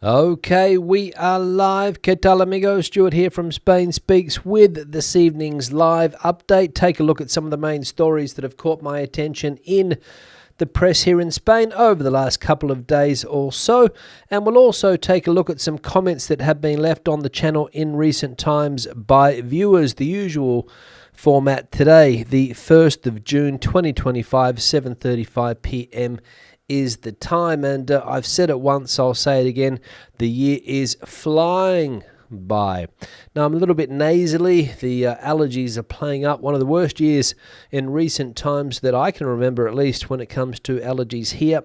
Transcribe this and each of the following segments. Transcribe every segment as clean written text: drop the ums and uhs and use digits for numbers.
Okay, we are live. ¿Qué tal, amigos? Stuart here from Spain Speaks with this evening's live update. Take a look at some of the main stories that have caught my attention in the press here in Spain over the last couple of days or so. And we'll also take a look at some comments that have been left on the channel in recent times by viewers. The usual format today, the 1st of June 2025, 7:35 p.m. is the time, and I've said it once, I'll say it again, the year is flying by. Now, I'm a little bit nasally, the allergies are playing up. One of the worst years in recent times that I can remember, at least when it comes to allergies here.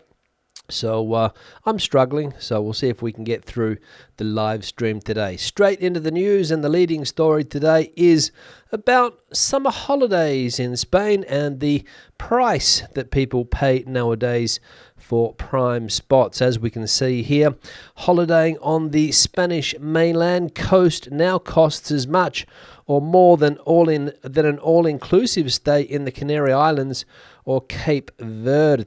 So I'm struggling, so we'll see if we can get through the live stream today. Straight into the news, and the leading story today is about summer holidays in Spain and the price that people pay nowadays for prime spots. As we can see here, holidaying on the Spanish mainland coast now costs as much or more than an all-inclusive stay in the Canary Islands or Cape Verde.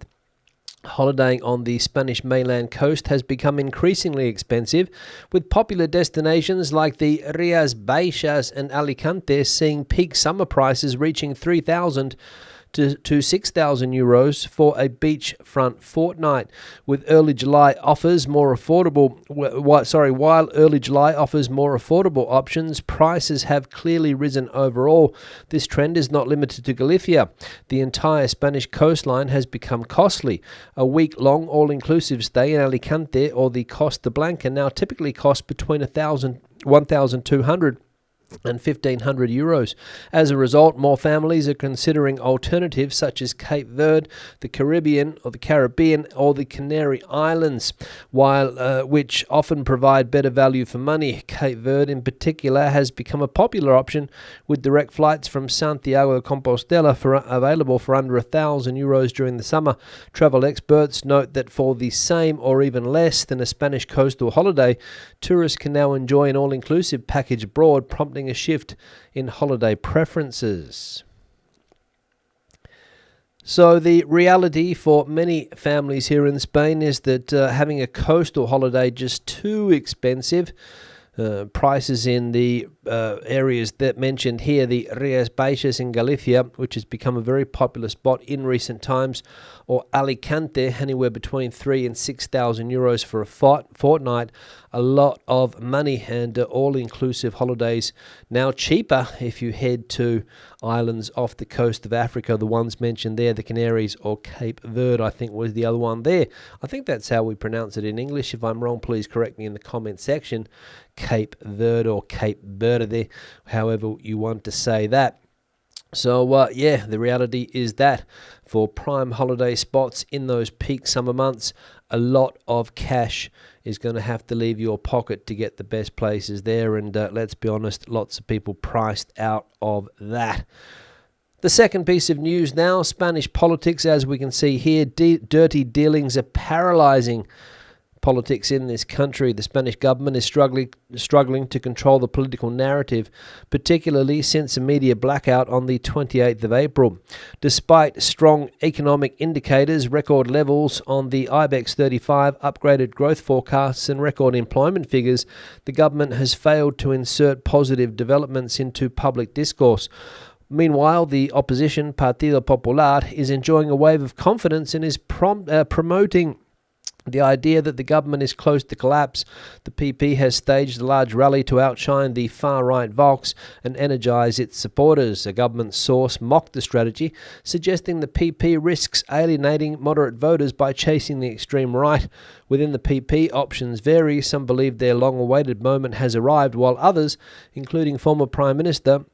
Holidaying on the Spanish mainland coast has become increasingly expensive, with popular destinations like the Rías Baixas and Alicante seeing peak summer prices reaching 3,000 to 6,000 euros for a beachfront fortnight, with early July offers more affordable. While early July offers more affordable options, prices have clearly risen overall. This trend is not limited to Galicia. The entire Spanish coastline has become costly. A week-long all-inclusive stay in Alicante or the Costa Blanca now typically costs between 1,200 and 1,500 euros. As a result, more families are considering alternatives such as Cape Verde, the Caribbean, or the Canary Islands, which often provide better value for money. Cape Verde, in particular, has become a popular option, with direct flights from Santiago de Compostela available for under 1,000 euros during the summer. Travel experts note that for the same or even less than a Spanish coastal holiday, tourists can now enjoy an all-inclusive package abroad, prompting a shift in holiday preferences. So the reality for many families here in Spain is that having a coastal holiday just too expensive. Prices in the areas that mentioned here, the Rías Baixas in Galicia, which has become a very popular spot in recent times, or Alicante, anywhere between 3,000 and 6,000 euros for a fortnight. A lot of money, and all-inclusive holidays now cheaper if you head to islands off the coast of Africa. The ones mentioned there, the Canaries or Cape Verde, I think was the other one there. I think that's how we pronounce it in English. If I'm wrong, please correct me in the comment section. Cape Verde or Cape Verde, however you want to say that. So, the reality is that for prime holiday spots in those peak summer months, a lot of cash is going to have to leave your pocket to get the best places there. And let's be honest, lots of people priced out of that. The second piece of news now, Spanish politics. As we can see here, dirty dealings are paralyzing politics in this country. The Spanish government is struggling to control the political narrative, particularly since a media blackout on the 28th of April. Despite strong economic indicators, record levels on the IBEX 35, upgraded growth forecasts and record employment figures, the government has failed to insert positive developments into public discourse. Meanwhile, the opposition, Partido Popular, is enjoying a wave of confidence and is promoting the idea that the government is close to collapse. The PP has staged a large rally to outshine the far-right Vox and energize its supporters. A government source mocked the strategy, suggesting the PP risks alienating moderate voters by chasing the extreme right. Within the PP, options vary. Some believe their long-awaited moment has arrived, while others, including former Prime Minister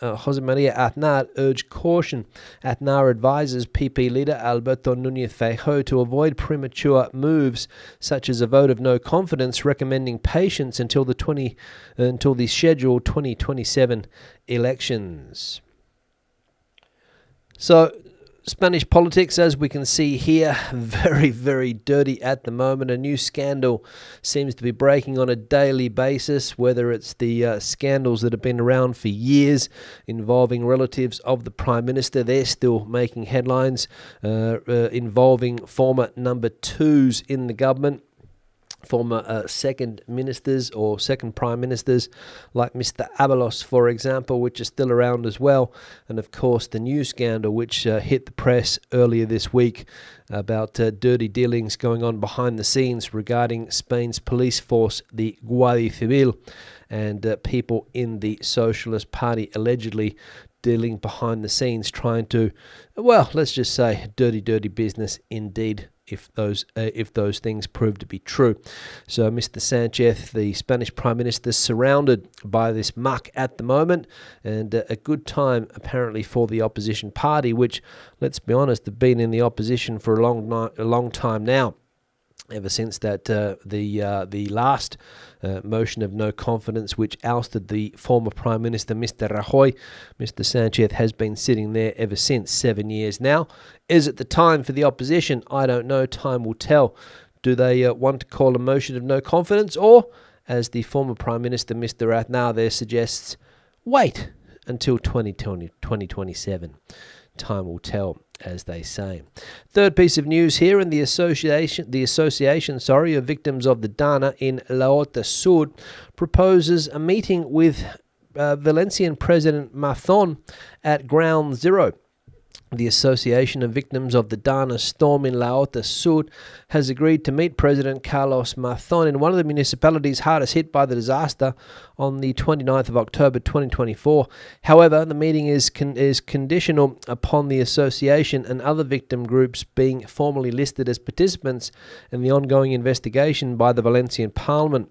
José María Aznar, urged caution. Aznar advises PP leader Alberto Núñez Feijóo to avoid premature moves, such as a vote of no confidence, recommending patience until the scheduled 2027 elections. So, Spanish politics, as we can see here, very, very dirty at the moment. A new scandal seems to be breaking on a daily basis, whether it's the scandals that have been around for years involving relatives of the Prime Minister. They're still making headlines, involving former number twos in the government. former second ministers or second prime ministers like Mr. Abalos, for example, which are still around as well. And of course, the new scandal which hit the press earlier this week about dirty dealings going on behind the scenes regarding Spain's police force, the Guardia Civil, and people in the Socialist Party allegedly dealing behind the scenes, trying to, well, let's just say dirty business indeed, if those things prove to be true. So Mr. Sanchez, the Spanish Prime Minister, surrounded by this muck at the moment, and a good time apparently for the opposition party, which, let's be honest, have been in the opposition for a long time now. Ever since that the last motion of no confidence, which ousted the former Prime Minister, Mr. Rajoy, Mr. Sanchez has been sitting there ever since, 7 years now. Is it the time for the opposition? I don't know. Time will tell. Do they want to call a motion of no confidence, or, as the former Prime Minister, Mr. Aznar, there suggests, wait until 2027? Time will tell, as they say. Third piece of news here, in the association of victims of the Dana in La Horta Sur proposes a meeting with Valencian President Mazón at Ground Zero. The Association of Victims of the Dana storm in La Horta Sur has agreed to meet President Carlos Mazón in one of the municipalities hardest hit by the disaster on the 29th of October 2024. However, the meeting is conditional upon the association and other victim groups being formally listed as participants in the ongoing investigation by the Valencian Parliament.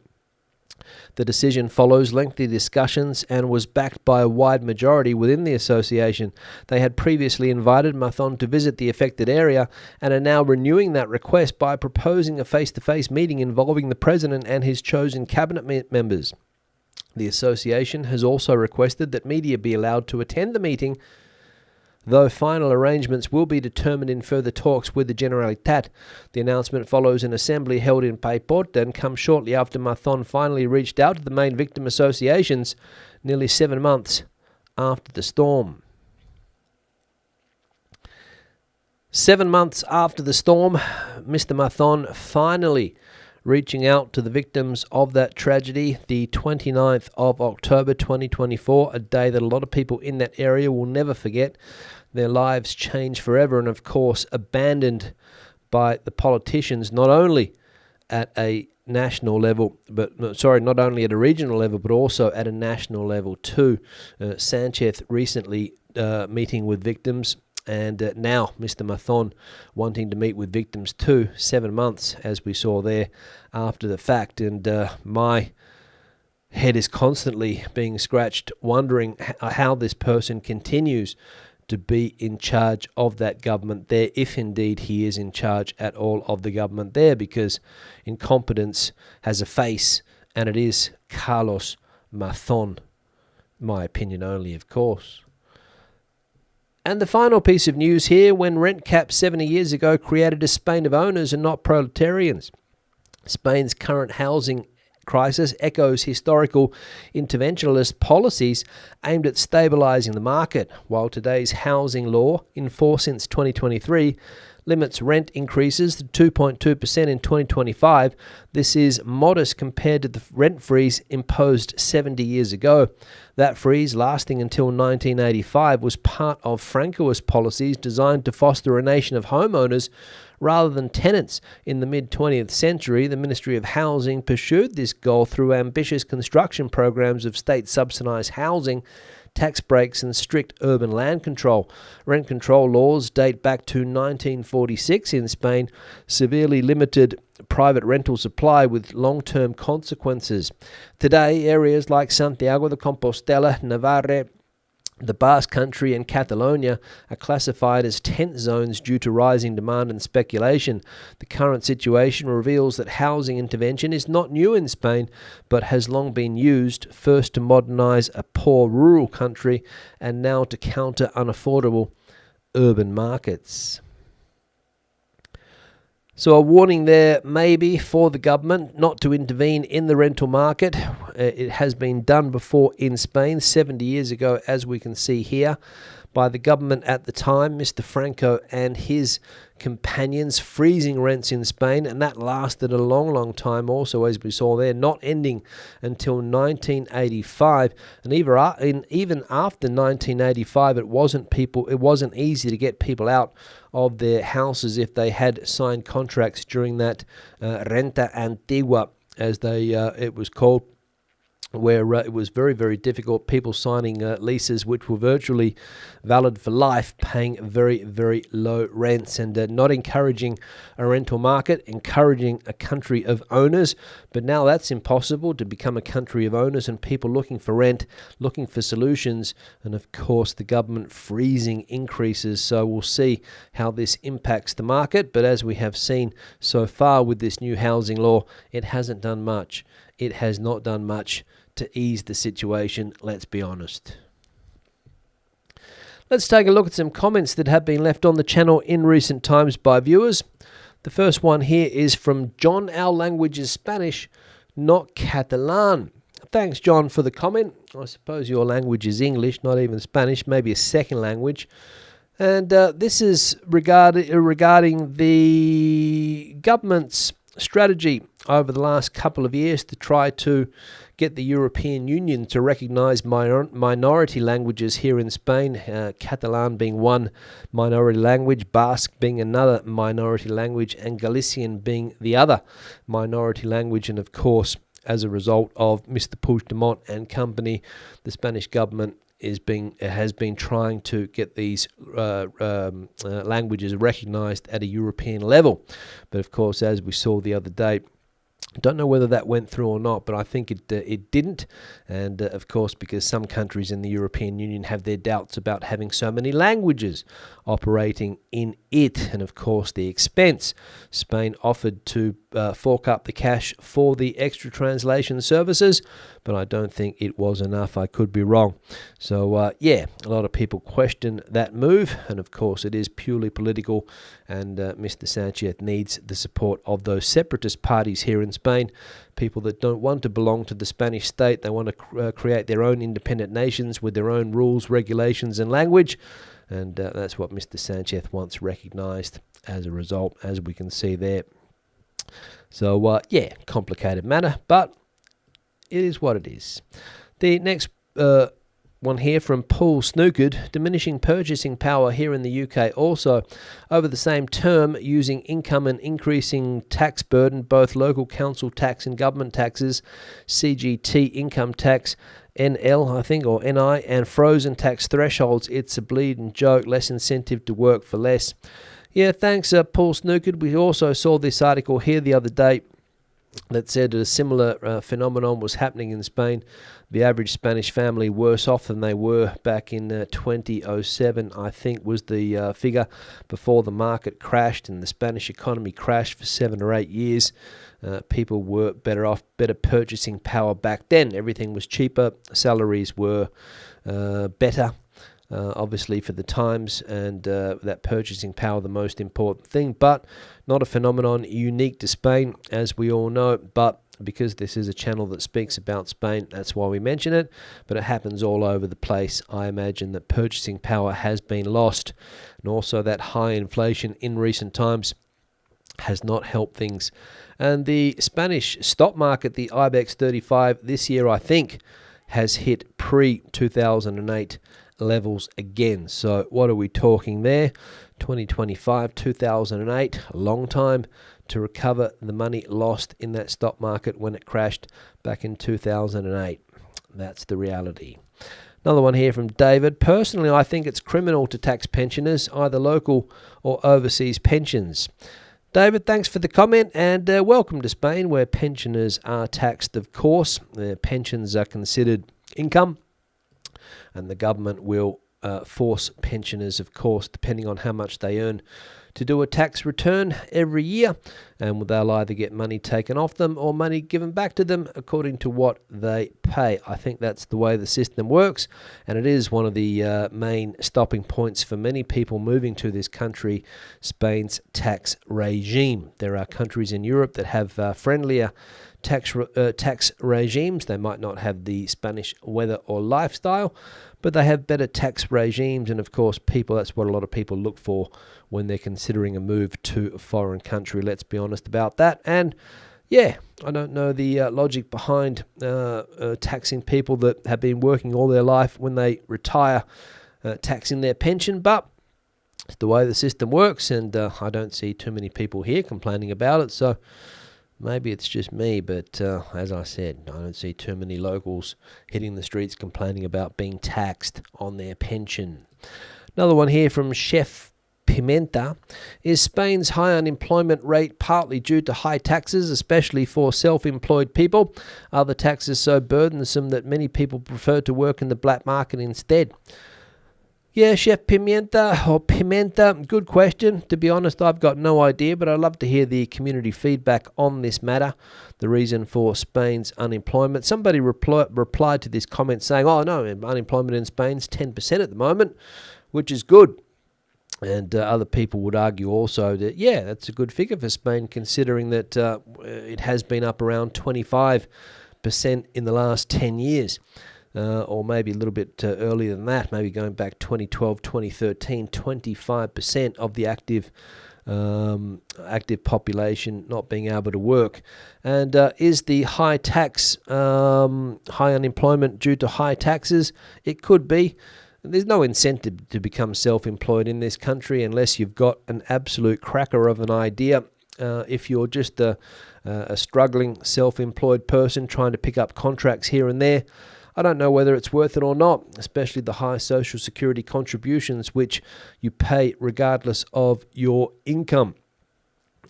The decision follows lengthy discussions and was backed by a wide majority within the association. They had previously invited Mazón to visit the affected area and are now renewing that request by proposing a face-to-face meeting involving the president and his chosen cabinet members. The association has also requested that media be allowed to attend the meeting, though final arrangements will be determined in further talks with the Generalitat. The announcement follows an assembly held in Paiporta and comes shortly after Mazón finally reached out to the main victim associations, nearly 7 months after the storm. 7 months after the storm, Mr. Mazón finally reaching out to the victims of that tragedy, the 29th of October 2024, a day that a lot of people in that area will never forget. Their lives changed forever and, of course, abandoned by the politicians, not only at a national level, not only at a regional level, but also at a national level too. Sanchez recently meeting with victims, and now Mr. Mazón wanting to meet with victims too, 7 months, as we saw there, after the fact. And my head is constantly being scratched, wondering how this person continues to be in charge of that government there, if indeed he is in charge at all of the government there, because incompetence has a face, and it is Carlos Mazón. My opinion only, of course. And the final piece of news here, when rent caps 70 years ago created a Spain of owners and not proletarians. Spain's current housing crisis echoes historical interventionist policies aimed at stabilising the market, while today's housing law, in force since 2023, limits rent increases to 2.2% in 2025. This is modest compared to the rent freeze imposed 70 years ago. That freeze, lasting until 1985, was part of Francoist policies designed to foster a nation of homeowners rather than tenants. In the mid-20th century, the Ministry of Housing pursued this goal through ambitious construction programs of state-subsidised housing, tax breaks and strict urban land control. Rent control laws date back to 1946 in Spain, severely limited private rental supply with long-term consequences. Today, areas like Santiago de Compostela, Navarre, the Basque Country and Catalonia are classified as tent zones due to rising demand and speculation. The current situation reveals that housing intervention is not new in Spain, but has long been used, first to modernise a poor rural country and now to counter unaffordable urban markets. So a warning there maybe for the government not to intervene in the rental market. It has been done before in Spain 70 years ago, as we can see here, by the government at the time, Mr. Franco and his companions, freezing rents in Spain, and that lasted a long time also, as we saw there, not ending until 1985. And even after 1985, it wasn't easy to get people out of their houses if they had signed contracts during that renta antigua, as it was called, where it was very difficult, people signing leases which were virtually valid for life, paying very low rents, and not encouraging a rental market, encouraging a country of owners. But now that's impossible, to become a country of owners and people looking for rent, looking for solutions, and of course the government freezing increases. So we'll see how this impacts the market, but as we have seen so far with this new housing law, it hasn't done much. It has not done much to ease the situation, let's be honest. Let's take a look at some comments that have been left on the channel in recent times by viewers. The first one here is from John. Our language is Spanish, not Catalan. Thanks, John, for the comment. I suppose your language is English, not even Spanish, maybe a second language. And this is regarding the government's strategy over the last couple of years to try to get the European Union to recognise minority languages here in Spain, Catalan being one minority language, Basque being another minority language, and Galician being the other minority language. And of course, as a result of Mr. Puigdemont and company, the Spanish government has been trying to get these languages recognised at a European level. But of course, as we saw the other day, don't know whether that went through or not, but I think it didn't. And of course, because some countries in the European Union have their doubts about having so many languages operating in it, and of course the expense. Spain offered to fork up the cash for the extra translation services, but I don't think it was enough. I could be wrong. So yeah, a lot of people question that move, and of course it is purely political, and Mr. Sanchez needs the support of those separatist parties here in Spain, people that don't want to belong to the Spanish state. They want to create their own independent nations with their own rules, regulations and language, and that's what Mr. Sanchez wants recognised as a result, as we can see there. So yeah, complicated matter, but it is what it is. The next one here from Paul Snookered, diminishing purchasing power here in the UK also over the same term, using income and increasing tax burden, both local council tax and government taxes, CGT income tax, NL, I think, or NI, and frozen tax thresholds. It's a bleeding joke, less incentive to work for less. Yeah, thanks, Paul Snookered. We also saw this article here the other day that said that a similar phenomenon was happening in Spain. The average Spanish family worse off than they were back in 2007, I think, was the figure, before the market crashed and the Spanish economy crashed for 7 or 8 years. People were better off, better purchasing power back then. Everything was cheaper, salaries were better, obviously for the times, and that purchasing power the most important thing, but not a phenomenon unique to Spain, as we all know. But because this is a channel that speaks about Spain, that's why we mention it. But it happens all over the place. I imagine that purchasing power has been lost, and also that high inflation in recent times has not helped things. And the Spanish stock market, the IBEX 35 this year, I think, has hit pre-2008 levels again. So what are we talking there? 2025, 2008, a long time to recover the money lost in that stock market when it crashed back in 2008. That's the reality. Another one here from David. Personally, I think it's criminal to tax pensioners, either local or overseas pensions. David, thanks for the comment, and welcome to Spain, where pensioners are taxed, of course. Their pensions are considered income, and the government will force pensioners, of course, depending on how much they earn, to do a tax return every year. and they'll either get money taken off them or money given back to them according to what they pay. I think that's the way the system works, and it is one of the main stopping points for many people moving to this country, Spain's tax regime. There are countries in Europe that have friendlier tax regimes. They might not have the Spanish weather or lifestyle, but they have better tax regimes, and of course that's what a lot of people look for when they're considering a move to a foreign country. Let's be honest about that. And yeah, I don't know the logic behind taxing people that have been working all their life when they retire, taxing their pension, but it's the way the system works, and I don't see too many people here complaining about it, so maybe it's just me, but as I said, I don't see too many locals hitting the streets complaining about being taxed on their pension. Another one here from Chef Pimenta. Is Spain's high unemployment rate partly due to high taxes, especially for self-employed people? Are the taxes so burdensome that many people prefer to work in the black market instead? Yeah, Chef Pimenta, good question. To be honest, I've got no idea, but I'd love to hear the community feedback on this matter, the reason for Spain's unemployment. Somebody replied to this comment saying, oh no, unemployment in Spain's 10% at the moment, which is good. And other people would argue also that, yeah, that's a good figure for Spain, considering that it has been up around 25% in the last 10 years. Or maybe a little bit earlier than that, maybe going back 2012, 2013, 25% of the active population not being able to work. And is the high unemployment due to high taxes? It could be. There's no incentive to become self-employed in this country unless you've got an absolute cracker of an idea. If you're just a struggling self-employed person trying to pick up contracts here and there, I don't know whether it's worth it or not, especially the high social security contributions which you pay regardless of your income.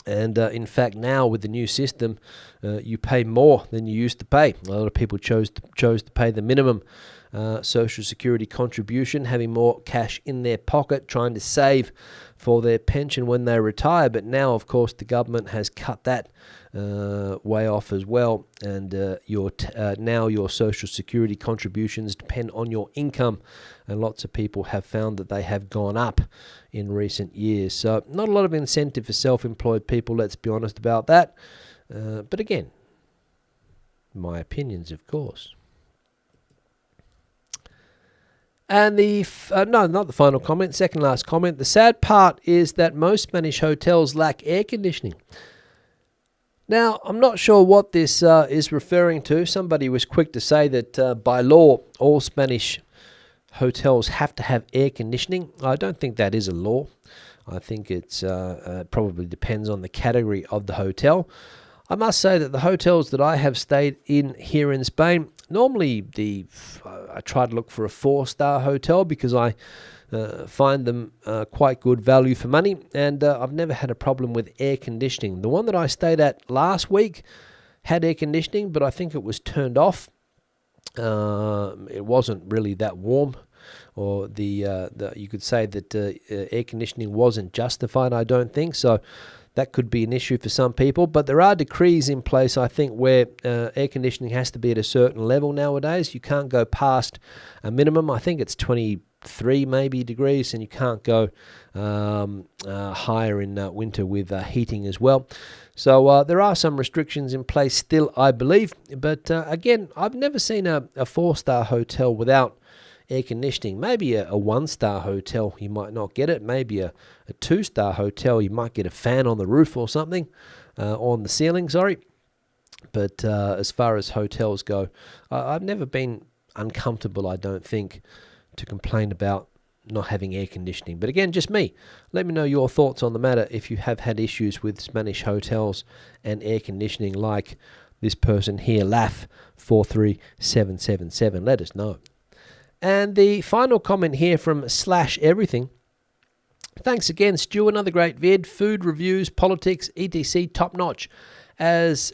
And in fact, now with the new system, you pay more than you used to pay. A lot of people chose to pay the minimum social security contribution, having more cash in their pocket, trying to save for their pension when they retire. But now, of course, the government has cut that way off as well, and now your social security contributions depend on your income, and lots of people have found that they have gone up in recent years. So not a lot of incentive for self-employed people, let's be honest about that. But again, my opinions, of course. And not the final comment, second last comment. The sad part is that most Spanish hotels lack air conditioning. Now, I'm not sure what this is referring to. Somebody was quick to say that by law, all Spanish hotels have to have air conditioning. I don't think that is a law. I think it's probably depends on the category of the hotel. I must say that the hotels that I have stayed in here in Spain, normally I try to look for a 4-star hotel because I find them quite good value for money, and I've never had a problem with air conditioning. The one that I stayed at last week had air conditioning, but I think it was turned off. It wasn't really that warm, or you could say that air conditioning wasn't justified, I don't think. So that could be an issue for some people, but there are decrees in place, I think, where air conditioning has to be at a certain level nowadays. You can't go past a minimum. I think it's 23 maybe degrees, and you can't go higher in winter with heating as well. So there are some restrictions in place still, I believe. But again, I've never seen a 4-star hotel without air conditioning. Maybe a 1-star hotel, you might not get it. Maybe a 2-star hotel, you might get a fan on the roof or something, on the ceiling, sorry. But as far as hotels go, I've never been uncomfortable, I don't think, to complain about not having air conditioning. But again, just me. Let me know your thoughts on the matter if you have had issues with Spanish hotels and air conditioning like this person here, Laugh43777. Let us know. And the final comment here from Slash Everything. Thanks again, Stu. Another great vid. Food reviews, politics, etc. Top notch. As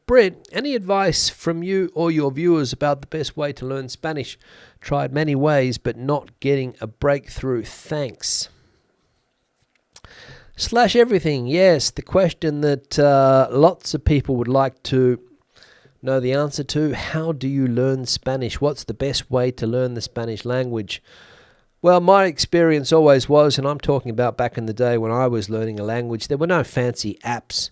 Britt, any advice from you or your viewers about the best way to learn Spanish? Tried many ways, but not getting a breakthrough. Thanks. Slash everything, yes, the question that lots of people would like to know the answer to. How do you learn Spanish? What's the best way to learn the Spanish language? Well, my experience always was, and I'm talking about back in the day when I was learning a language, there were no fancy apps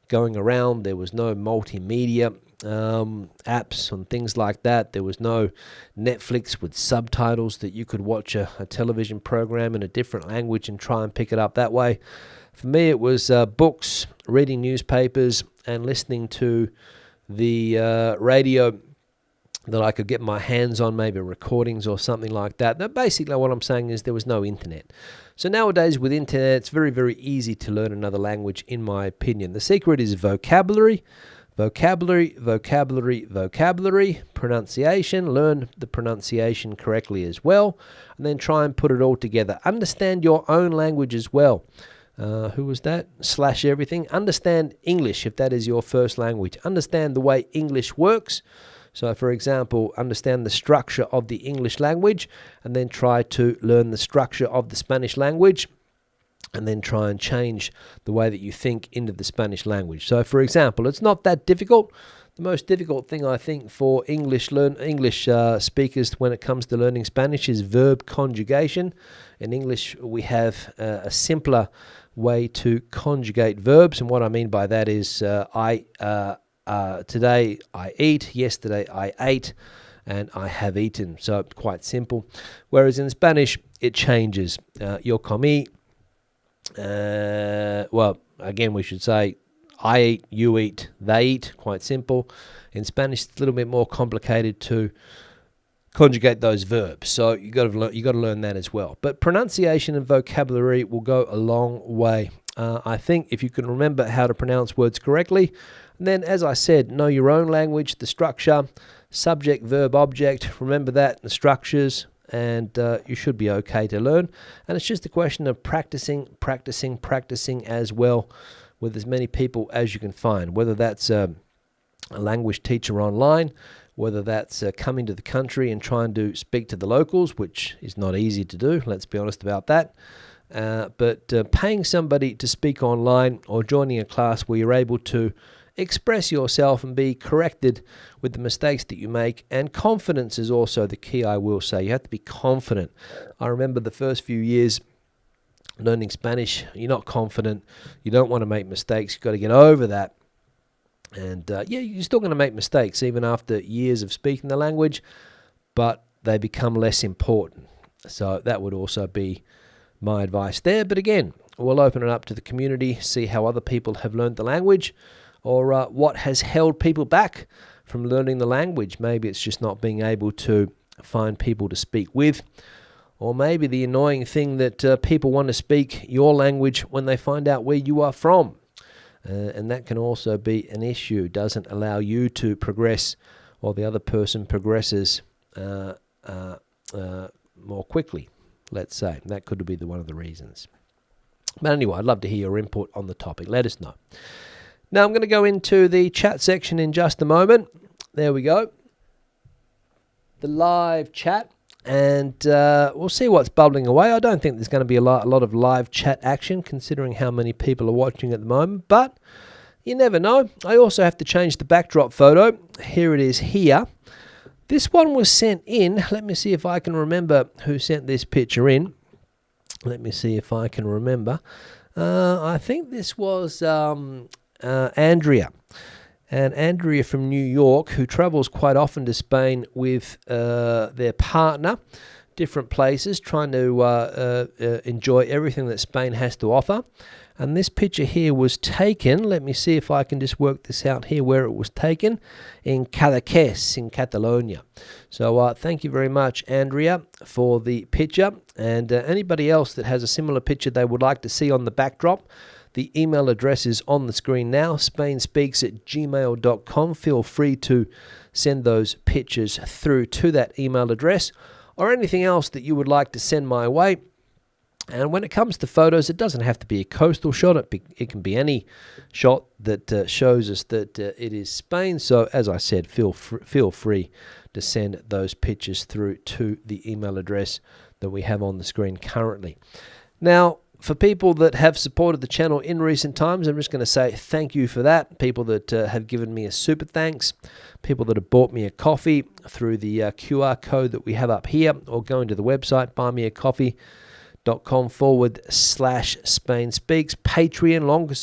going around. There was no multimedia apps and things like that. There was no Netflix with subtitles that you could watch a television program in a different language and try and pick it up that way. For me, it was books, reading newspapers, and listening to the radio that I could get my hands on, maybe recordings or something like that. Now, basically, what I'm saying is there was no internet. So nowadays, with internet, it's very, very easy to learn another language, in my opinion. The secret is vocabulary, vocabulary, vocabulary, vocabulary, pronunciation. Learn the pronunciation correctly as well, and then try and put it all together. Understand your own language as well. Who was that? Slash everything. Understand English if that is your first language. Understand the way English works. So, for example, understand the structure of the English language and then try to learn the structure of the Spanish language and then try and change the way that you think into the Spanish language. So, for example, it's not that difficult. The most difficult thing, I think, for English speakers when it comes to learning Spanish is verb conjugation. In English, we have a simpler way to conjugate verbs, and what I mean by that is today I eat, yesterday I ate, and I have eaten. So quite simple. Whereas in Spanish, it changes. Yo comí. Well, again, we should say I eat, you eat, they eat. Quite simple. In Spanish, it's a little bit more complicated to conjugate those verbs. So you got to learn that as well. But pronunciation and vocabulary will go a long way. I think if you can remember how to pronounce words correctly, then, as I said, know your own language, the structure, subject, verb, object. Remember that, the structures, and you should be okay to learn. And it's just a question of practicing as well with as many people as you can find, whether that's a language teacher online, whether that's coming to the country and trying to speak to the locals, which is not easy to do, let's be honest about that. But paying somebody to speak online or joining a class where you're able to express yourself and be corrected with the mistakes that you make. And confidence is also the key, I will say. You have to be confident. I remember the first few years learning Spanish, you're not confident. You don't want to make mistakes. You've got to get over that. And you're still going to make mistakes even after years of speaking the language, but they become less important. So that would also be my advice there. But again, we'll open it up to the community, see how other people have learned the language, or what has held people back from learning the language. Maybe it's just not being able to find people to speak with, or maybe the annoying thing that people want to speak your language when they find out where you are from. And that can also be an issue. Doesn't allow you to progress, or the other person progresses more quickly, let's say. That could be one of the reasons. But anyway, I'd love to hear your input on the topic. Let us know. Now I'm going to go into the chat section in just a moment. There we go. The live chat. And we'll see what's bubbling away. I don't think there's going to be a lot of live chat action, considering how many people are watching at the moment. But you never know. I also have to change the backdrop photo. Here it is here. This one was sent in. Let me see if I can remember who sent this picture in. Let me see if I can remember. I think this was Andrea. And Andrea from New York, who travels quite often to Spain with their partner, different places, trying to enjoy everything that Spain has to offer. And this picture here was taken, let me see if I can just work this out here, where it was taken, in Cadaqués, in Catalonia. So thank you very much, Andrea, for the picture. And anybody else that has a similar picture they would like to see on the backdrop, the email address is on the screen now, spainspeaks@gmail.com. Feel free to send those pictures through to that email address, or anything else that you would like to send my way. And when it comes to photos, it doesn't have to be a coastal shot. It can be any shot that shows us that it is Spain. So, as I said, feel free to send those pictures through to the email address that we have on the screen currently. Now, For people that have supported the channel in recent times, I'm just going to say thank you for that. People that have given me a super thanks, people that have bought me a coffee through the QR code that we have up here, or going to the website, buymeacoffee.com/Spain Speaks. Patreon, longer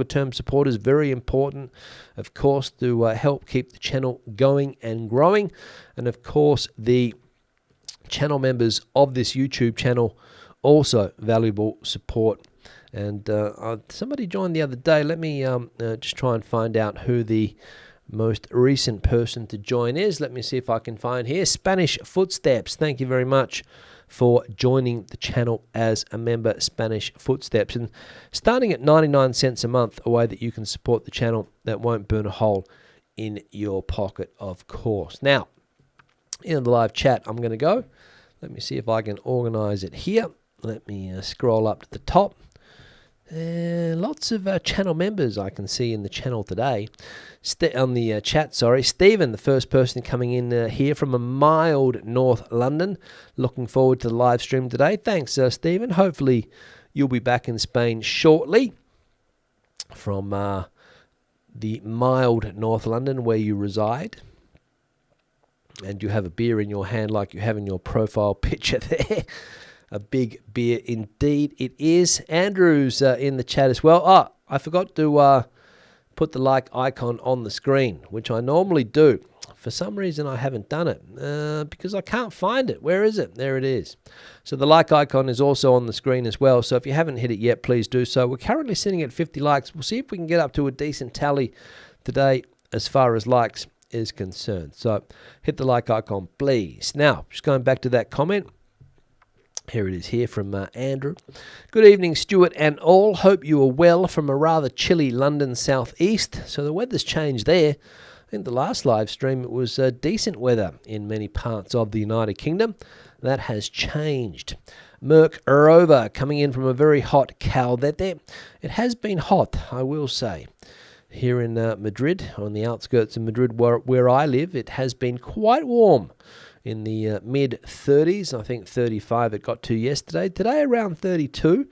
term supporters, very important, of course, to help keep the channel going and growing. And of course, the channel members of this YouTube channel, also valuable support. And somebody joined the other day. Let me just try and find out who the most recent person to join is. Let me see if I can find here. Spanish Footsteps. Thank you very much for joining the channel as a member, Spanish Footsteps. And starting at 99 cents a month, a way that you can support the channel that won't burn a hole in your pocket, of course. Now, in the live chat, I'm going to go. Let me see if I can organize it here. Let me scroll up to the top. Lots of channel members I can see in the channel today. On the chat, sorry. Stephen, the first person coming in here from a mild North London. Looking forward to the live stream today. Thanks, Stephen. Hopefully you'll be back in Spain shortly from the mild North London where you reside. And you have a beer in your hand like you have in your profile picture there. A big beer indeed it is. Andrew's in the chat as well. Oh, I forgot to put the like icon on the screen, which I normally do. For some reason, I haven't done it because I can't find it. Where is it? There it is. So the like icon is also on the screen as well. So if you haven't hit it yet, please do so. We're currently sitting at 50 likes. We'll see if we can get up to a decent tally today as far as likes is concerned. So hit the like icon, please. Now, just going back to that comment. Here it is here from Andrew. Good evening, Stuart and all. Hope you are well from a rather chilly London southeast. So the weather's changed there. I think the last live stream it was decent weather in many parts of the United Kingdom. That has changed. Merc Rover coming in from a very hot Caldete. It has been hot, I will say. Here in Madrid, on the outskirts of Madrid where I live, it has been quite warm. In the mid-30s, I think 35 it got to yesterday. Today around 32.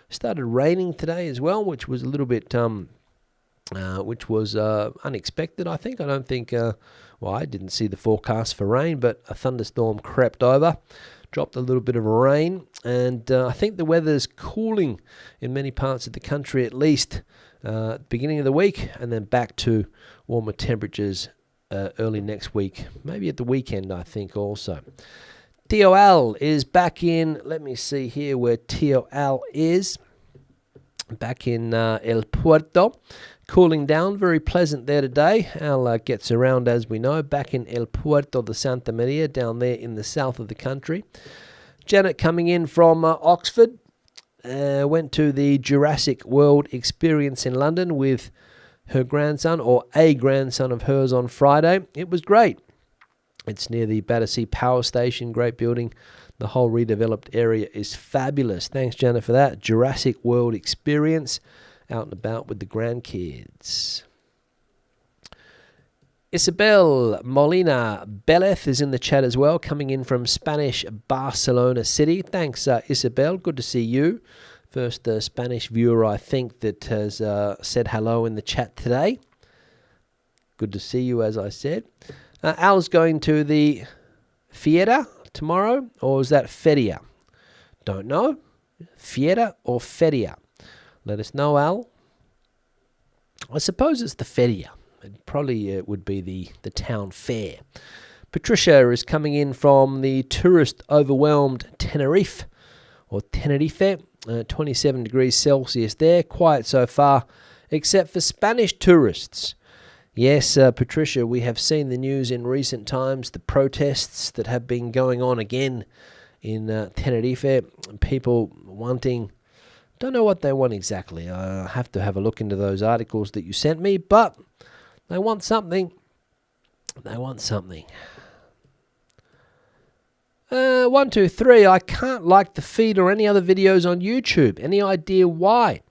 Started raining today as well, which was a little bit, unexpected, I think. I don't think, well, I didn't see the forecast for rain, but a thunderstorm crept over, dropped a little bit of rain, and I think the weather's cooling in many parts of the country, at least beginning of the week, and then back to warmer temperatures early next week, maybe at the weekend, I think also. TOL is back in, let me see here where TOL is. Back in El Puerto. Cooling down, very pleasant there today. Al gets around, as we know, back in El Puerto de Santa Maria, down there in the south of the country. Janet coming in from Oxford. Went to the Jurassic World experience in London with her grandson, or a grandson of hers, on Friday. It was great. It's near the Battersea Power Station, great building. The whole redeveloped area is fabulous. Thanks, Janet, for that. Jurassic World experience, out and about with the grandkids. Isabel Molina Belez is in the chat as well, coming in from Spanish Barcelona City. Thanks, Isabel. Good to see you. First Spanish viewer, I think, that has said hello in the chat today. Good to see you, as I said. Al's going to the Fiera tomorrow, or is that Feria? Don't know. Fiera or Feria? Let us know, Al. I suppose it's the Feria. It probably would be the town fair. Patricia is coming in from the tourist-overwhelmed Tenerife, or Tenerife. 27 degrees Celsius there. Quiet so far, except for Spanish tourists. Yes, Patricia, we have seen the news in recent times, the protests that have been going on again in Tenerife. People wanting, don't know what they want exactly. I have to have a look into those articles that you sent me, but they want something. They want something. 1, 2, 3. I can't like the feed or any other videos on YouTube. Any idea why?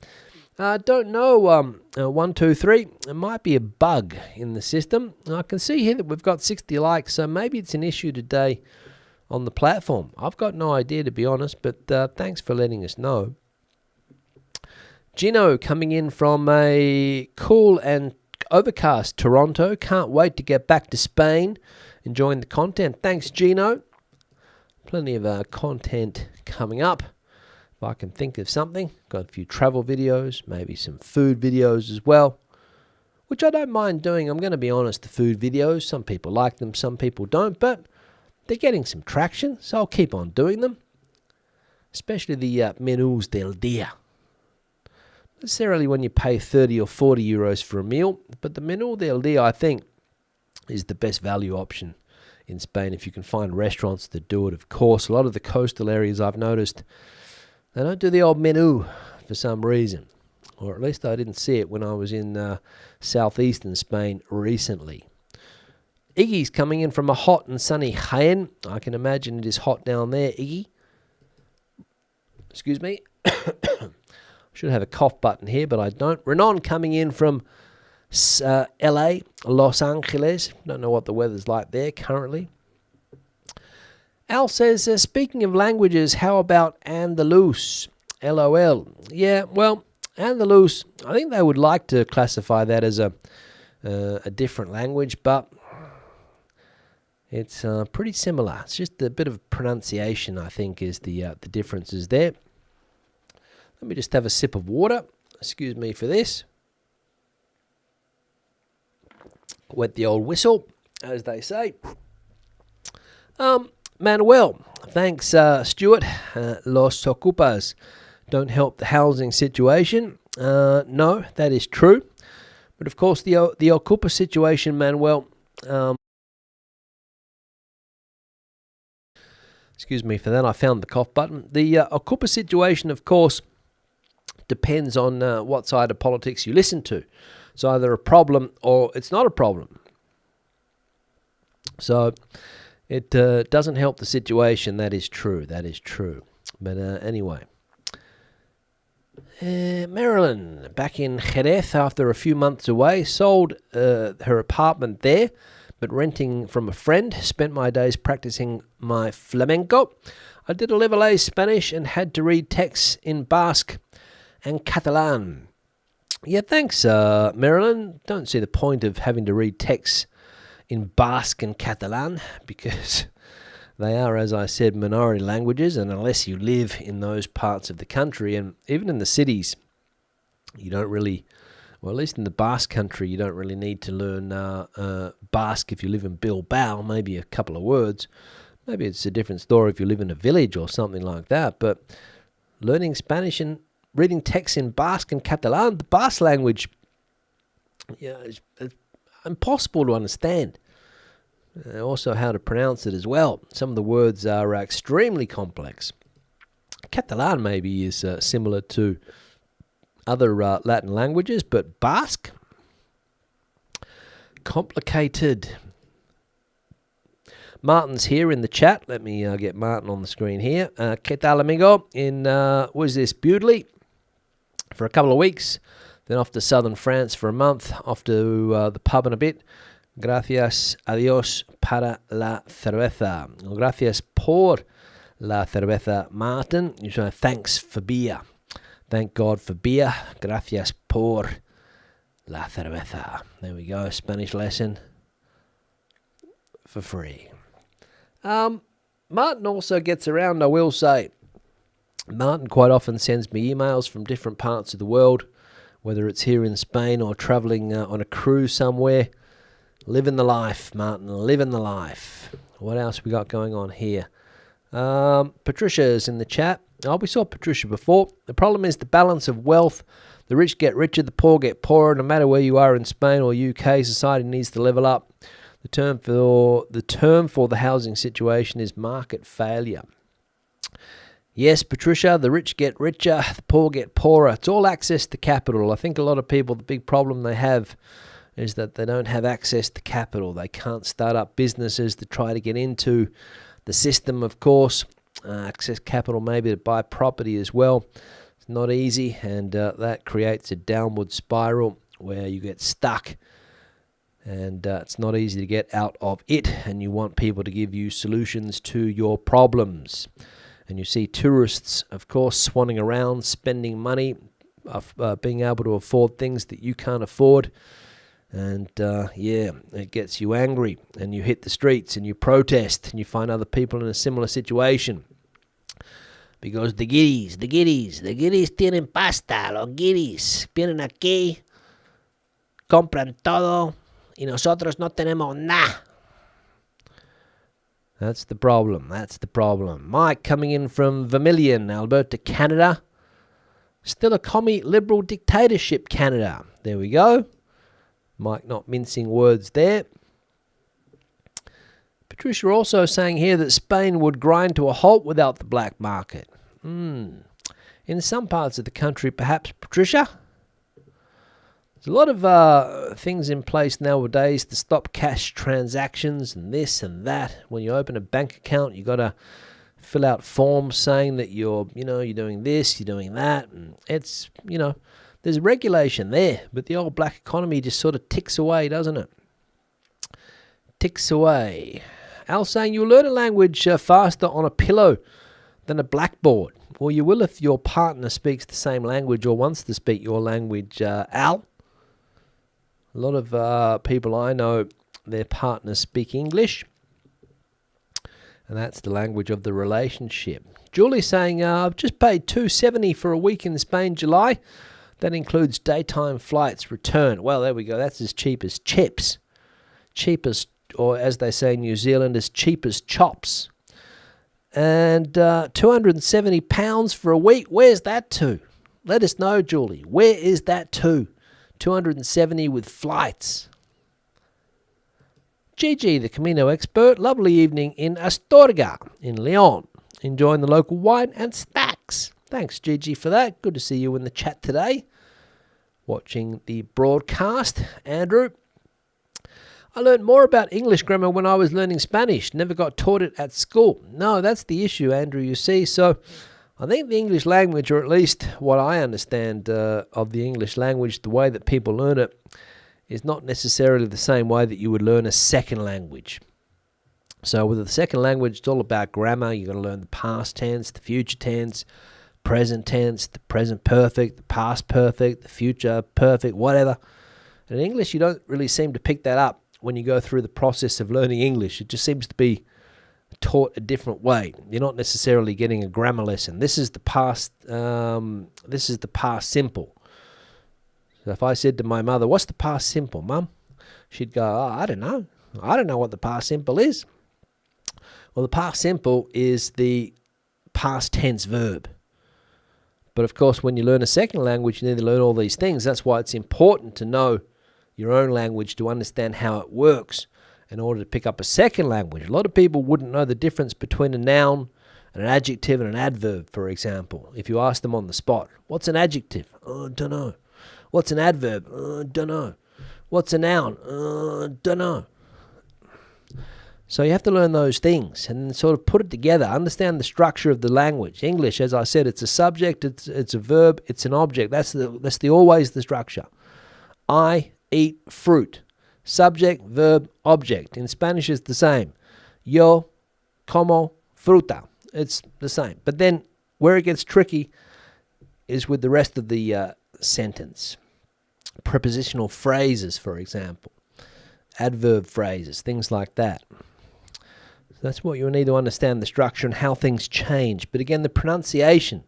Don't know. 1, 2, 3. It might be a bug in the system. I can see here that we've got 60 likes, so maybe it's an issue today on the platform? I've got no idea, to be honest, but thanks for letting us know. Gino coming in from a cool and overcast Toronto. Can't wait to get back to Spain. Enjoying the content. Thanks, Gino. Plenty of content coming up. If I can think of something. Got a few travel videos, maybe some food videos as well, which I don't mind doing. I'm going to be honest, the food videos, some people like them, some people don't, but they're getting some traction, so I'll keep on doing them. Especially the menús del día. Necessarily when you pay 30 or 40 euros for a meal, but the menú del día, I think, is the best value option in Spain if you can find restaurants that do it. Of course, a lot of the coastal areas I've noticed, they don't do the old menu for some reason, or at least I didn't see it when I was in southeastern Spain recently. Iggy's coming in from a hot and sunny Jaén. I can imagine it is hot down there, Iggy. Excuse me. Should have a cough button here, but I don't. Renan coming in from LA, Los Angeles. Don't know what the weather's like there currently. Al says, speaking of languages, how about Andalus? LOL. Yeah, well, Andalus, I think they would like to classify that as a different language, but it's pretty similar. It's just a bit of pronunciation, I think, is the differences there. Let me just have a sip of water. Excuse me for this. Wet the old whistle, as they say. Manuel, thanks, Stuart. Los ocupas don't help the housing situation. No, that is true. But of course, the ocupa situation, Manuel. Excuse me for that. I found the cough button. The ocupa situation, of course, depends on what side of politics you listen to. It's either a problem or it's not a problem. So it doesn't help the situation. That is true. That is true. But anyway. Marilyn, back in Jerez after a few months away, sold her apartment there, but renting from a friend. Spent my days practicing my flamenco. I did a level A Spanish and had to read texts in Basque and Catalan. Yeah, thanks, Marilyn. Don't see the point of having to read texts in Basque and Catalan because they are, as I said, minority languages, and unless you live in those parts of the country, and even in the cities, you don't really, well, at least in the Basque country, you don't really need to learn Basque if you live in Bilbao, maybe a couple of words. Maybe it's a different story if you live in a village or something like that, but learning Spanish and reading texts in Basque and Catalan, the Basque language, yeah, it's impossible to understand. Also how to pronounce it as well. Some of the words are extremely complex. Catalan maybe is similar to other Latin languages, but Basque, complicated. Martin's here in the chat. Let me get Martin on the screen here. ¿Qué tal, amigo? In, what is this, Bewdley? For a couple of weeks. Then off to southern France for a month. Off to the pub in a bit. Gracias a Dios para la cerveza. Gracias por la cerveza, Martin. You say thanks for beer. Thank God for beer. Gracias por la cerveza. There we go. Spanish lesson for free. Martin also gets around, I will say. Martin quite often sends me emails from different parts of the world, whether it's here in Spain or travelling on a cruise somewhere. Living the life, Martin, living the life. What else we got going on here? Patricia's in the chat. Oh, we saw Patricia before. The problem is the balance of wealth. The rich get richer, the poor get poorer. No matter where you are in Spain or UK, society needs to level up. The term for the housing situation is market failure. Yes, Patricia, the rich get richer, the poor get poorer. It's all access to capital. I think a lot of people, the big problem they have is that they don't have access to capital. They can't start up businesses to try to get into the system, of course. Access capital maybe to buy property as well. It's not easy, and that creates a downward spiral where you get stuck And it's not easy to get out of it, and you want people to give you solutions to your problems. And you see tourists, of course, swanning around, spending money, being able to afford things that you can't afford. And it gets you angry, and you hit the streets and you protest, and you find other people in a similar situation. Because the guiris tienen pasta, los guiris vienen aquí, compran todo, y nosotros no tenemos nada. That's the problem. Mike coming in from Vermilion, Alberta, Canada. Still a commie liberal dictatorship, Canada. There we go. Mike not mincing words there. Patricia also saying here that Spain would grind to a halt without the black market. In some parts of the country, perhaps, Patricia. There's a lot of things in place nowadays to stop cash transactions and this and that. When you open a bank account, you got to fill out forms saying that you're doing this, you're doing that. And it's, there's regulation there, but the old black economy just sort of ticks away, doesn't it? Ticks away. Al saying you'll learn a language faster on a pillow than a blackboard. Well, you will if your partner speaks the same language or wants to speak your language, Al. A lot of people I know, their partners speak English, and that's the language of the relationship. Julie saying, I've just paid $270 for a week in Spain, July. That includes daytime flights return. Well, there we go. That's as cheap as chips. Cheapest, or as they say in New Zealand, as cheap as chops. And £270 for a week. Where's that to? Let us know, Julie. Where is that to? 270 with flights. Gigi, the Camino expert. Lovely evening in Astorga, in Leon. Enjoying the local wine and snacks. Thanks, Gigi, for that. Good to see you in the chat today. Watching the broadcast. Andrew. I learned more about English grammar when I was learning Spanish. Never got taught it at school. No, that's the issue, Andrew, you see. So I think the English language, or at least what I understand of the English language, the way that people learn it, is not necessarily the same way that you would learn a second language. So with the second language, it's all about grammar. You've got to learn the past tense, the future tense, present tense, the present perfect, the past perfect, the future perfect, whatever. And in English, you don't really seem to pick that up when you go through the process of learning English. It just seems to be taught a different way. You're not necessarily getting a grammar lesson. This is the past. This is the past simple. So if I said to my mother, "What's the past simple, Mum?" She'd go, "Oh, I don't know. I don't know what the past simple is." Well, the past simple is the past tense verb. But of course, when you learn a second language, you need to learn all these things. That's why it's important to know your own language to understand how it works in order to pick up a second language. A lot of people wouldn't know the difference between a noun, an adjective, and an adverb, for example. If you ask them on the spot, what's an adjective? Oh, don't know. What's an adverb? Don't know. What's a noun? Don't know. So you have to learn those things and sort of put it together, understand the structure of the language. English, as I said, it's a subject, it's a verb, it's an object. That's always the structure. I eat fruit. Subject, verb, object. In Spanish, it's the same. Yo como fruta. It's the same. But then where it gets tricky is with the rest of the sentence. Prepositional phrases, for example. Adverb phrases, things like that. So that's what you need to understand, the structure and how things change. But again, the pronunciation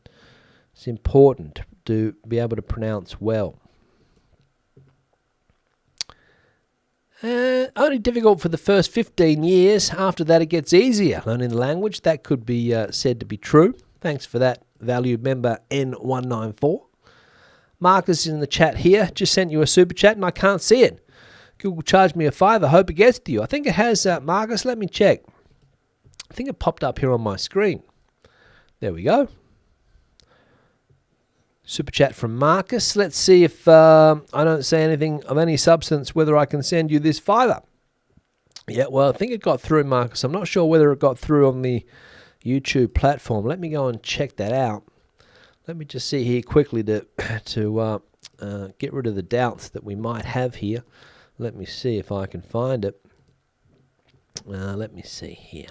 is important to be able to pronounce well. Only difficult for the first 15 years. After that, it gets easier. Learning the language, that could be said to be true. Thanks for that, valued member N194. Marcus is in the chat here. Just sent you a super chat and I can't see it. Google charged me a $5. I hope it gets to you. I think it has, Marcus. Let me check. I think it popped up here on my screen. There we go. Super chat from Marcus. Let's see if I don't say anything of any substance, whether I can send you this $5. Yeah, well, I think it got through, Marcus. I'm not sure whether it got through on the YouTube platform. Let me go and check that out. Let me just see here quickly to get rid of the doubts that we might have here. Let me see if I can find it. Let me see here.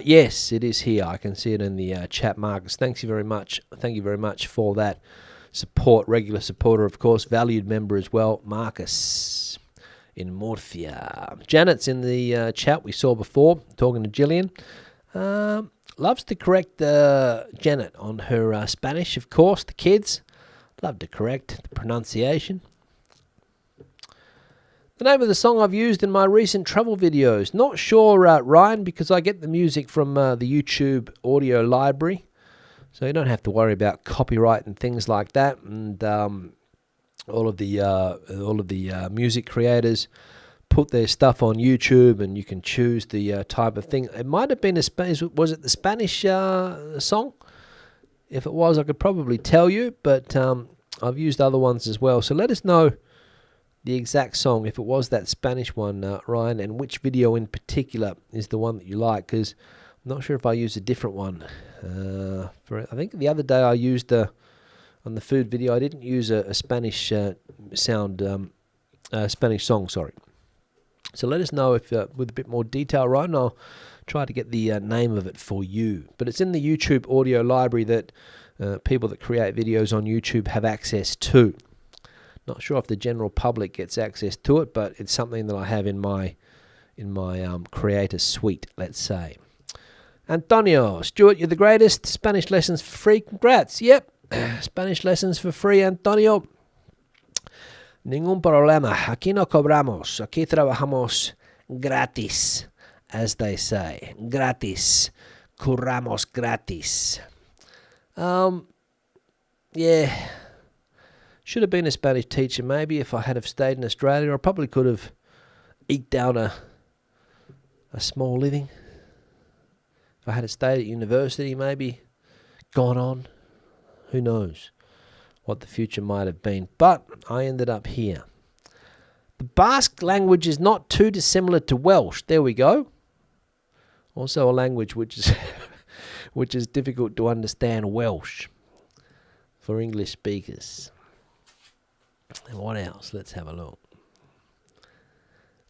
Yes, it is here. I can see it in the chat, Marcus. Thank you very much. Thank you very much for that support. Regular supporter, of course. Valued member as well, Marcus in Murcia. Janet's in the chat we saw before, talking to Gillian. Loves to correct Janet on her Spanish, of course. The kids love to correct the pronunciation. The name of the song I've used in my recent travel videos. Not sure, Ryan, because I get the music from the YouTube audio library. So you don't have to worry about copyright and things like that. And all of the music creators put their stuff on YouTube, and you can choose the type of thing. It might have been was it the Spanish song? If it was, I could probably tell you, but I've used other ones as well. So let us know the exact song, if it was that Spanish one, Ryan, and which video in particular is the one that you like, because I'm not sure if I used a different one. I think the other day I used on the food video, I didn't use a Spanish Spanish song, sorry. So let us know if with a bit more detail, Ryan. I'll try to get the name of it for you. But it's in the YouTube audio library that people that create videos on YouTube have access to. Not sure if the general public gets access to it, but it's something that I have in my creator suite, let's say. Antonio, Stuart, you're the greatest. Spanish lessons for free. Congrats. Yep. Spanish lessons for free, Antonio. Ningún problema. Aquí no cobramos. Aquí trabajamos gratis, as they say. Gratis. Curramos gratis. Yeah. Should have been a Spanish teacher, maybe, if I had have stayed in Australia. I probably could have eked out a small living. If I had stayed at university, maybe gone on. Who knows what the future might have been. But I ended up here. The Basque language is not too dissimilar to Welsh. There we go. Also a language which is difficult to understand, Welsh, for English speakers. And what else? Let's have a look.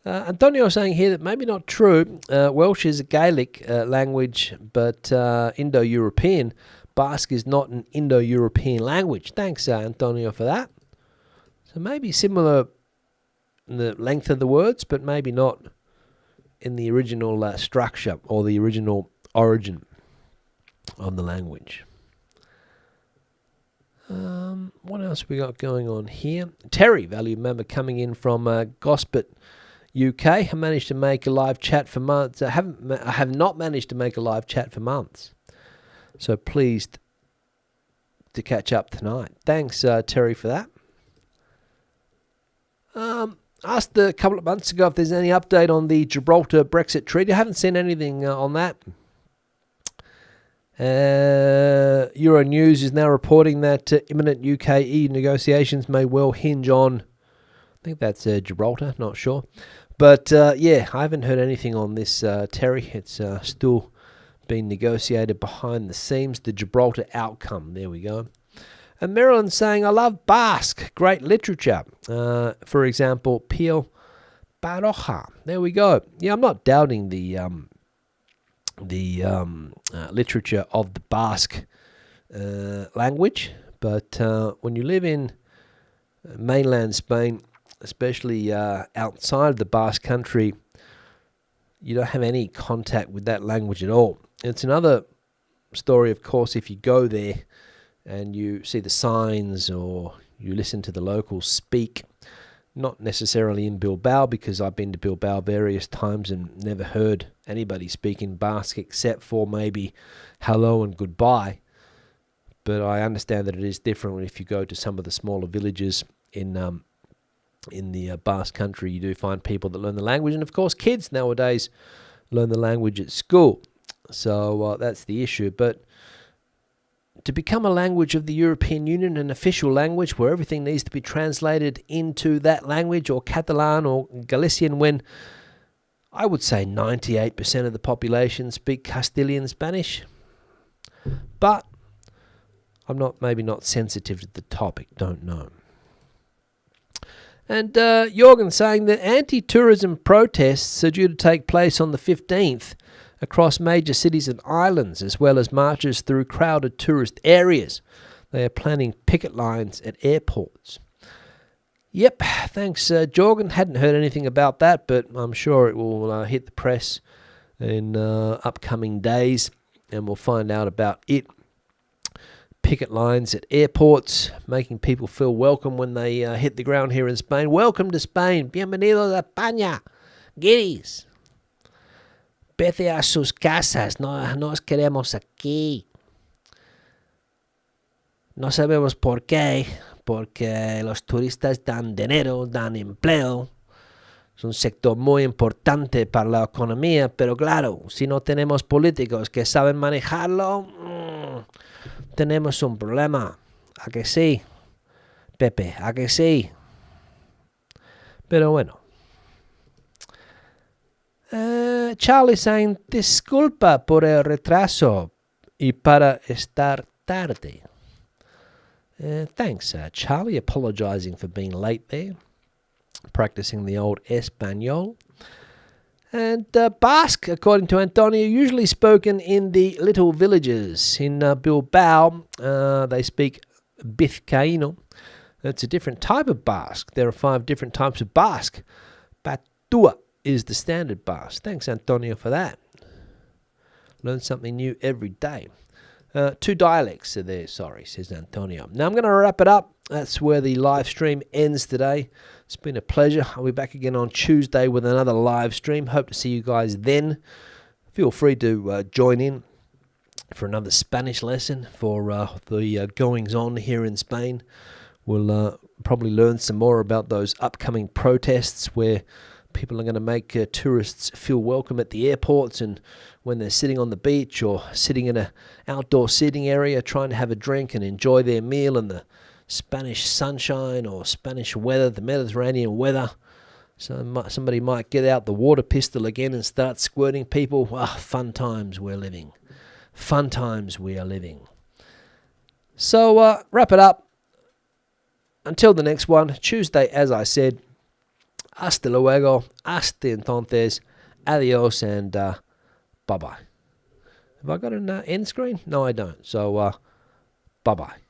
Antonio saying here that maybe not true. Welsh is a Gaelic language, but Indo-European. Basque is not an Indo-European language. Thanks, Antonio, for that. So maybe similar in the length of the words, but maybe not in the original structure or the original origin of the language. What else we got going on here? Terry, valued member, coming in from Gosport, UK. I managed to make a live chat for months. I have not managed to make a live chat for months. So pleased to catch up tonight. Thanks, Terry, for that. Asked a couple of months ago if there's any update on the Gibraltar Brexit treaty. I haven't seen anything on that. Euronews is now reporting that imminent UK-EU negotiations may well hinge on, I think that's Gibraltar, not sure. But yeah, I haven't heard anything on this, Terry. It's still being negotiated behind the scenes, the Gibraltar outcome. There we go. And Marilyn's saying, I love Basque, great literature. For example, Pio Baroja. There we go. Yeah, I'm not doubting the literature of the Basque language, but when you live in mainland Spain, especially outside the Basque country, you don't have any contact with that language at all. It's another story, of course, if you go there and you see the signs or you listen to the locals speak, not necessarily in Bilbao, because I've been to Bilbao various times and never heard anybody speak in Basque except for maybe hello and goodbye. But I understand that it is different if you go to some of the smaller villages in the Basque country. You do find people that learn the language, and of course kids nowadays learn the language at school. So that's the issue. But to become a language of the European Union, an official language where everything needs to be translated into that language, or Catalan or Galician, when I would say 98% of the population speak Castilian Spanish. But I'm maybe not sensitive to the topic, don't know. And Jorgen saying that anti-tourism protests are due to take place on the 15th across major cities and islands, as well as marches through crowded tourist areas. They are planning picket lines at airports. Yep, thanks, Jorgen. Hadn't heard anything about that, but I'm sure it will hit the press in upcoming days, and we'll find out about it. Picket lines at airports, making people feel welcome when they hit the ground here in Spain. Welcome to Spain. Bienvenidos a España. Guiris. Vete a sus casas. No os queremos aquí. No sabemos por qué. Porque los turistas dan dinero, dan empleo. Es un sector muy importante para la economía, pero claro, si no tenemos políticos que saben manejarlo, tenemos un problema. ¿A que sí, Pepe? ¿A que sí? Pero bueno. Charlie saying, disculpa por el retraso y para estar tarde. Thanks, Charlie, apologizing for being late there. Practicing the old Espanol. And Basque, according to Antonio, usually spoken in the little villages. In Bilbao, they speak Bizcaíno. It's a different type of Basque. There are 5 different types of Basque. Batua is the standard Basque. Thanks, Antonio, for that. Learn something new every day. 2 dialects are there, says Antonio. Now I'm going to wrap it up. That's where the live stream ends today. It's been a pleasure. I'll be back again on Tuesday with another live stream. Hope to see you guys then. Feel free to join in for another Spanish lesson for the goings-on here in Spain. We'll probably learn some more about those upcoming protests where people are going to make tourists feel welcome at the airports and when they're sitting on the beach or sitting in an outdoor seating area trying to have a drink and enjoy their meal in the Spanish sunshine or Spanish weather, the Mediterranean weather. So somebody might get out the water pistol again and start squirting people. Fun times we're living. Fun times we are living. So wrap it up. Until the next one, Tuesday, as I said. Hasta luego, hasta entonces, adios, and bye-bye. Have I got an end screen? No, I don't. So, bye-bye.